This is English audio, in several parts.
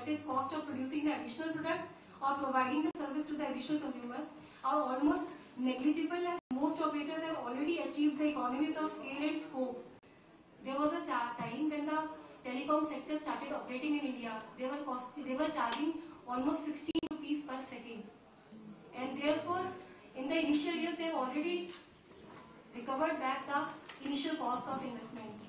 that is cost of producing the additional product or providing the service to the additional consumer, are almost negligible, as most operators have already achieved the economies of scale and scope. There was a time when the telecom sector started operating in India. They were charging almost 16 rupees per second, and therefore in the initial years they have already recovered back the initial cost of investment.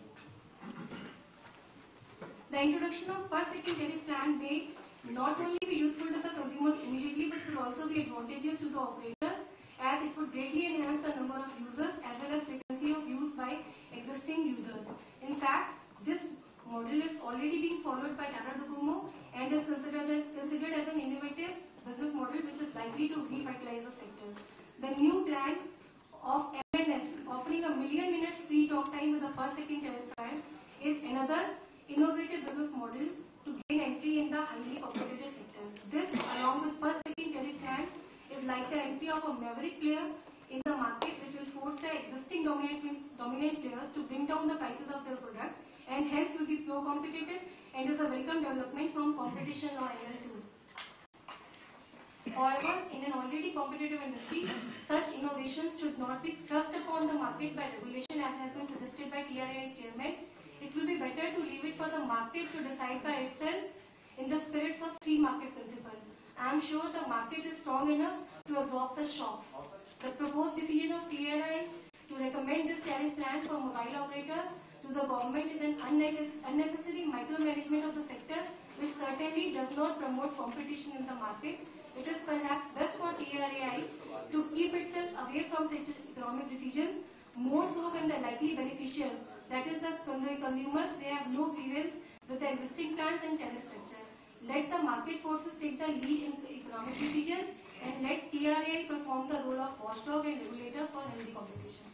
The introduction of per second tariff plan may not only be useful to the consumers immediately, but will also be advantageous to the operators, as it would greatly enhance the number of users as well as frequency of use by existing users. In fact, this model is already being followed by Tata Docomo and is considered as an innovative business model which is likely to revitalize the sector. The new plan of MNS, offering a million minutes free talk time with a per second tariff plan, is another innovative business model to gain entry in the highly competitive sector. This, along with per second tariff plan, is like the entry of a maverick player in the market, which will force the existing dominant players to bring down the prices of their products, and hence will be pro-competitive and is a welcome development from competition law angle too. However, in an already competitive industry, such innovations should not be thrust upon the market by regulation, as has been suggested by TRAI chairman. It will be better to leave it for the market to decide by itself in the spirits of free market principle. I am sure the market is strong enough to absorb the shocks. The proposed decision of TRAI to recommend this tariff plan for mobile operators to the government is an unnecessary micromanagement of the sector, which certainly does not promote competition in the market. It is perhaps best for TRAI to keep itself away from such economic decisions, more so when the likely beneficial, that is the consumers, they have no grievance with the existing plans and tariff structure. Let the market forces take the lead in economic decisions, and let TRAI perform the role of watchdog and regulator for healthy competition.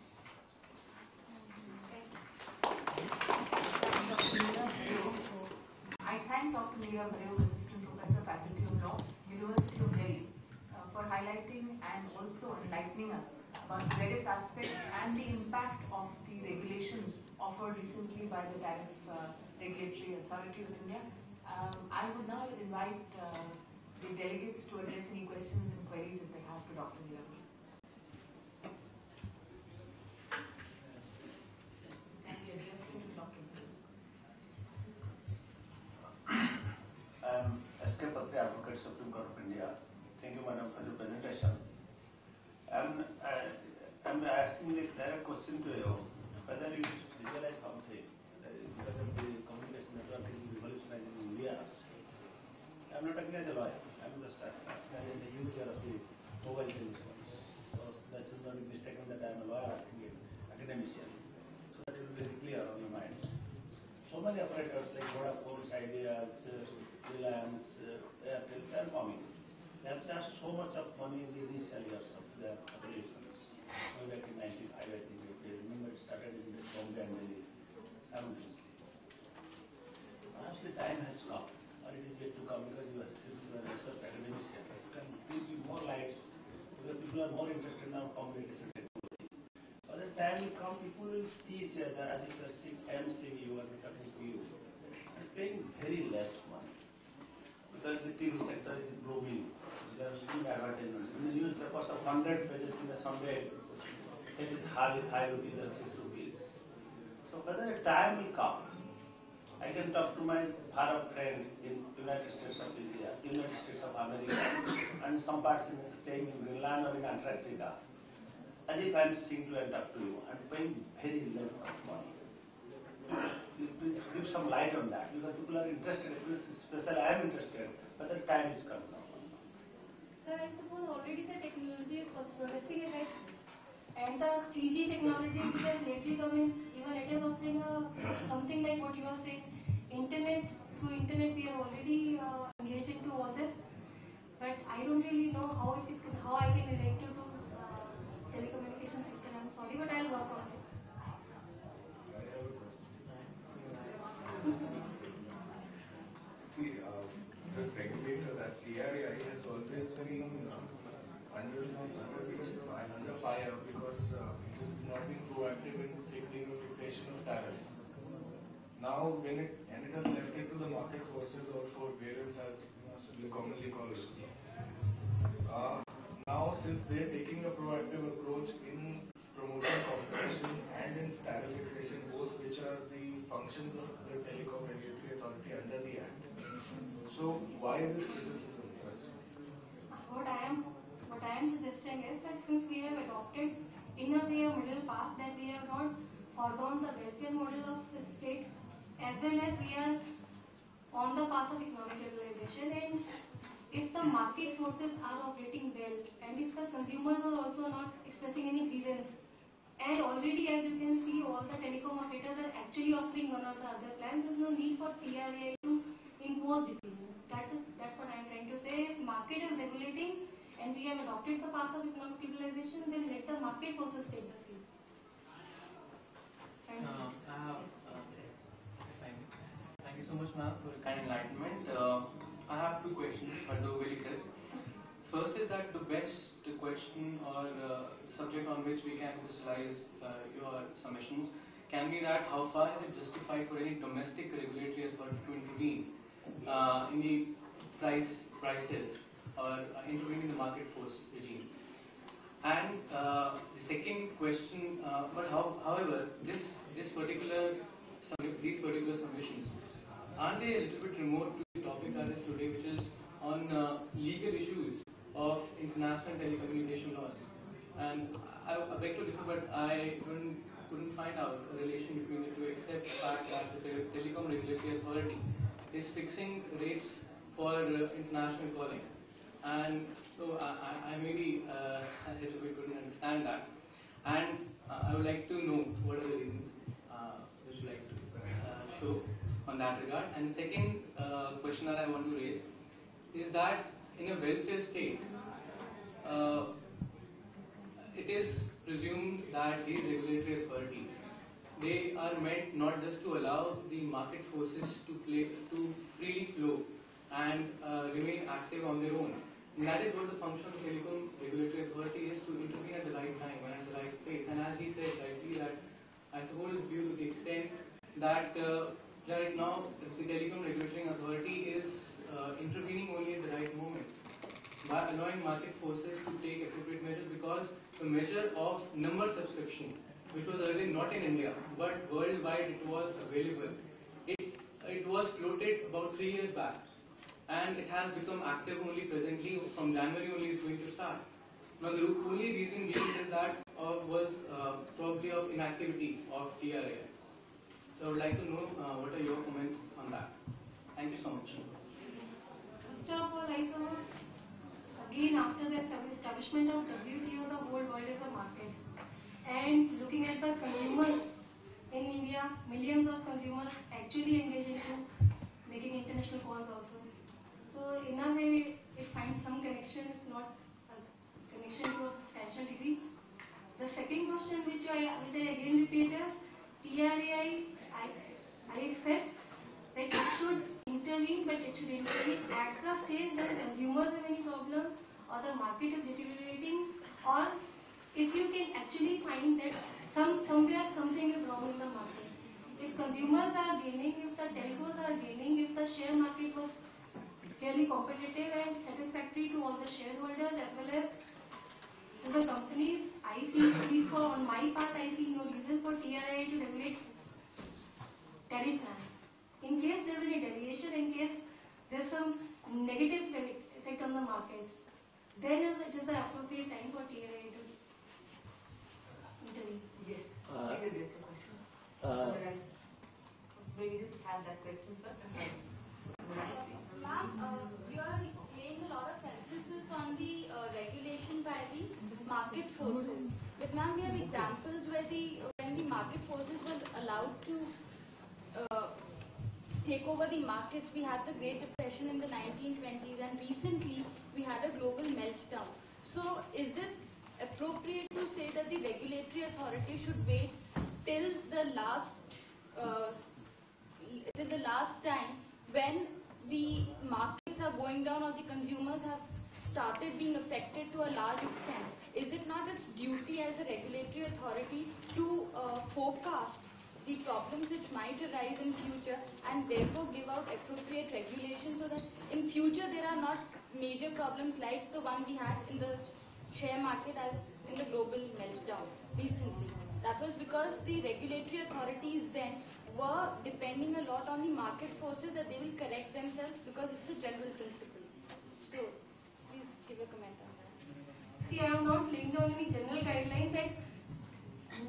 I thank Dr. Meera Bharev, Assistant Professor, Faculty of Law, University of Delhi, for highlighting and also enlightening us about various aspects and the impact of the regulations offered recently by the Tariff Regulatory Authority of India. I would now invite the delegates to address any questions and queries that they have to Dr. Meera Bharev. And the addressing to Dr. Bharev. I am S.K. Patri, Advocate, Supreme Court of India. Thank you, Madam, for the presentation. I'm asking a direct question to you, whether you visualize something, because of the communication network is revolutionizing in India. I'm not talking as a lawyer, I'm just asking as a user of the mobile telephones. So that should not be mistaken that I'm a lawyer asking an academician, so that it will be very clear on your mind. So many operators like Vodafone, Ideas, Reliance, Airtel, they are coming. They have charged so much of money in the initial years of their operations. Way back in 95, I think, if you remember, it started in Bombay and Delhi simultaneously. Perhaps the time has come, or it is yet to come, because since you are a research academician, you can give more lights, because people are more interested now in communication technology. By the time you come, people will see each other as if you are seeing, I am seeing you, and talking to you, and paying very less money. Because the TV sector is booming, there are so many advertisements. In the newspapers of 100 pages in a Sunday, it is hardly 5 rupees or 6 rupees. So whether a time will come, I can talk to my far-off friend in United States of India, United States of America, and some person staying in Greenland or in Antarctica, as if I am seeing to and talk to you, and paying very less of money. Please give some light on that, because people are interested, especially I am interested, but the time is coming now. Sir, I suppose already the technology is progressing ahead, and the 3G technology which has lately come in, even it is offering something like what you are saying. Through internet we are already engaged into all this, but I don't really know how I can relate to telecommunication sector. I'm sorry, but I'll work on it. See, the regulator, that's TRAI, has always been under fire because it has not been proactive in fixing the fixation of tariffs. Now, when it has left it to the market forces or for variance, as they're taking a proactive approach in promoting competition and in tariff fixation, both which are the functions of the Telecom Regulatory Authority under the Act. So why this criticism? What I am suggesting is that since we have adopted in a way a middle path, that we have not foregone the welfare model of the state, as well as we are on the path of economic liberalization, and if the market forces are operating well, and if the consumers are also not expressing any grievance, and already as you can see all the telecom operators are actually offering one or the other plans, there is no need for TRAI to impose decisions. That's what I am trying to say. If market is regulating and we have adopted the path of economic liberalization, then let the market forces take the field. Thank you so much, ma'am, for your kind enlightenment. I have two questions, but they're very crisp. First is that the best question or subject on which we can crystallize your submissions can be that how far is it justified for any domestic regulatory authority to intervene in the prices or intervene in the market force regime. And the second question, however, these particular submissions, aren't they a little bit remote to the topic that is today, which is on legal issues of international telecommunication laws? And I beg to differ, but I couldn't find out a relation between the two, except the fact that the Telecom Regulatory Authority is fixing rates for international calling. And so I maybe a little bit couldn't understand that. And I would like to know what are the reasons which you like to show on that regard. And the second question that I want to raise is that in a welfare state, it is presumed that these regulatory authorities, they are meant not just to allow the market forces to freely flow and remain active on their own. And that is what the function of the Telecom Regulatory Authority is, to intervene at the right time and at the right place. And as he said rightly, that I suppose is due to the extent that right now the Telecom Regulatory Authority is intervening only at the right moment by allowing market forces to take appropriate measures, because the measure of number subscription, which was earlier not in India but worldwide it was available, it was floated about 3 years back, and it has become active only presently. From January only it's going to start. Now the only reason being is that was probably of inactivity of TRAI. So I would like to know what are your comments on that. Thank you so much. First of all, I suppose again after the establishment of WTO, the whole world is a market. And looking at the consumers in India, millions of consumers actually engage into making international calls also. So in a way, it finds some connection, if not a connection to a substantial degree. The second question which I again repeat is, TRAI, I accept that it should intervene, but it should intervene at the stage when consumers have any problem or the market is deteriorating, or if you can actually find that somewhere something is wrong in the market. If consumers are gaining, if the telcos are gaining, if the share market was fairly competitive and satisfactory to all the shareholders as well as to the companies, I see, at least on my part, I see no reason for TRAI to regulate tariff plan. In case there is any deviation, in case there is some negative effect on the market, then it is the appropriate time for TRAI to intervene. Yes. I will address your question. Maybe just have that question first. Ma'am, you are laying a lot of emphasis on the regulation by the market forces. But ma'am, we have examples where when the market forces were allowed to take over the markets. We had the Great Depression in the 1920s, and recently we had a global meltdown. So is it appropriate to say that the regulatory authority should wait till the last time when the markets are going down or the consumers have started being affected to a large extent? Is it not its duty as a regulatory authority to forecast the problems which might arise in future and therefore give out appropriate regulations so that in future there are not major problems like the one we had in the share market as in the global meltdown recently. That was because the regulatory authorities then were depending a lot on the market forces that they will correct themselves because it's a general principle. So, please give a comment on that. See, I am not laying down any general guidelines that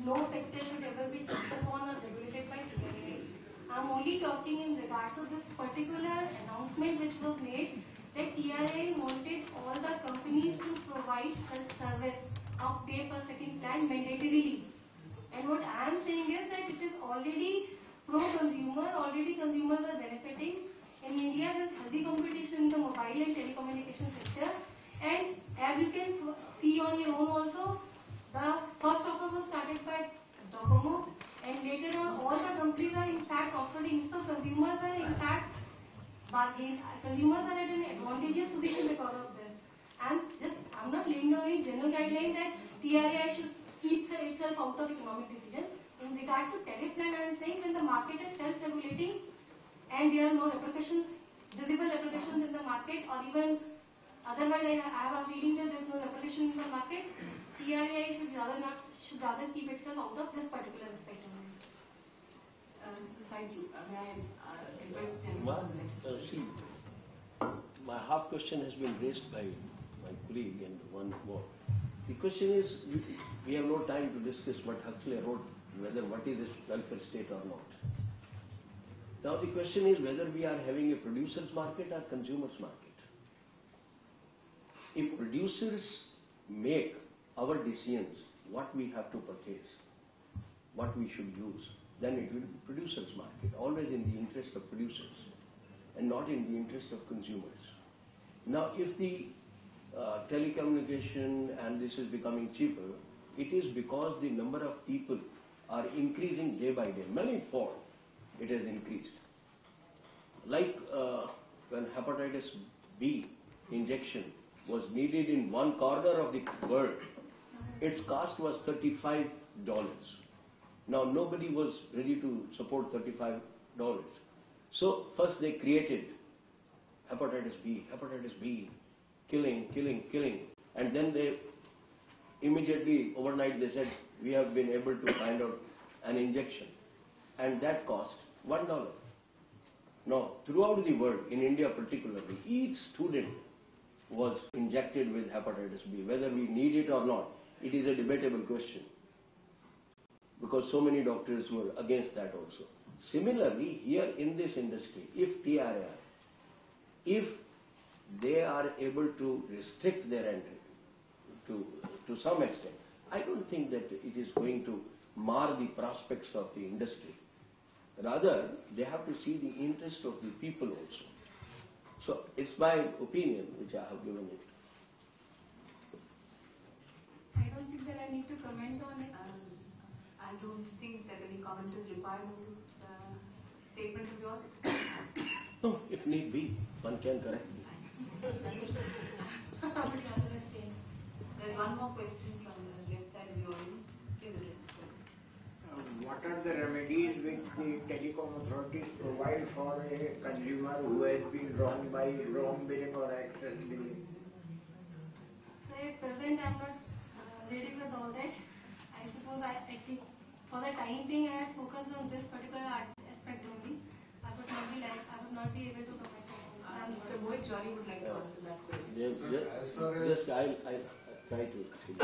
no sector should ever be touched upon or regulated by TRAI. I am only talking in regard to this particular announcement which was made that TRAI wanted all the companies to provide such service of pay per checking plan mandatorily. And what I am saying is that it is already pro-consumer, already consumers are benefiting. In India, there is healthy competition in the mobile and telecommunication sector. And as you can see on your own also, the first offer was started by Docomo, and later on all the companies are in fact offering, so consumers are in fact consumers are at an advantageous position because of this. I'm not laying down any general guideline that TRAI should keep itself out of economic decisions. In regard to tariff plan, I am saying when the market is self-regulating and there are no repercussions, visible repercussions in the market, or even otherwise I have a feeling that there is no repercussion in the market, TRAI should rather keep itself out of this particular aspect only. Thank you. May I request Ma'am, Jennifer? see, my half question has been raised by my colleague and one more. The question is, we have no time to discuss what Huxley wrote, whether what is a welfare state or not. Now the question is whether we are having a producer's market or consumer's market. If producers make our decisions, what we have to purchase, what we should use, then it will be producer's market, always in the interest of producers and not in the interest of consumers. Now, if the telecommunication and this is becoming cheaper, it is because the number of people are increasing day by day. Many-fold it has increased. Like when hepatitis B injection was needed in one corner of the world, its cost was $35. Now nobody was ready to support $35. So first they created hepatitis B, killing, and then they immediately overnight they said we have been able to find out an injection, and that cost $1. Now throughout the world, in India particularly, each student was injected with hepatitis B, whether we need it or not. It is a debatable question, because so many doctors were against that also. Similarly, here in this industry, if TRAI, if they are able to restrict their entry to some extent, I don't think that it is going to mar the prospects of the industry. Rather, they have to see the interest of the people also. So, it's my opinion which I have given it. I don't think that I need to comment on it. I don't think that any comment is required on this statement of yours. No, if need be, one can correct me. I would rather abstain. There's one more question from the left side of the audience. Please address. What are the remedies which the telecom authorities provide for a consumer who has been wronged by wrong billing or excess billing? So at present I am not ready with all that. I suppose I think for the time being I have focused on this particular aspect only. I would not be able to comment on this. Mr. Mohit Jolly would like to answer that question. Yes, I'll try to explain.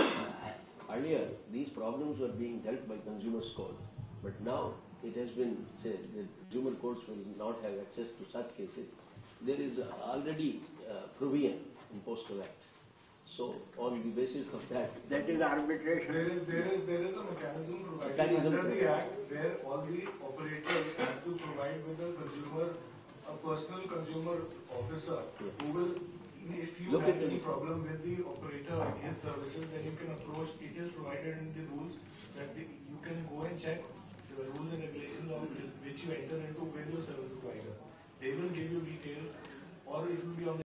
Earlier, these problems were being dealt by consumers' court, but now it has been said that consumer courts will not have access to such cases. There is already provision in Postal Act. So, on the basis of that, That is arbitration. There is a mechanism provided under the Act where all the operators have to provide with the consumer a personal consumer officer who will, if you Look have at any the- problem with the operator and his services, then you can approach. It is provided in the rules that you can go and check the rules and regulations of which you enter into with your service provider. They will give you details, or it will be on the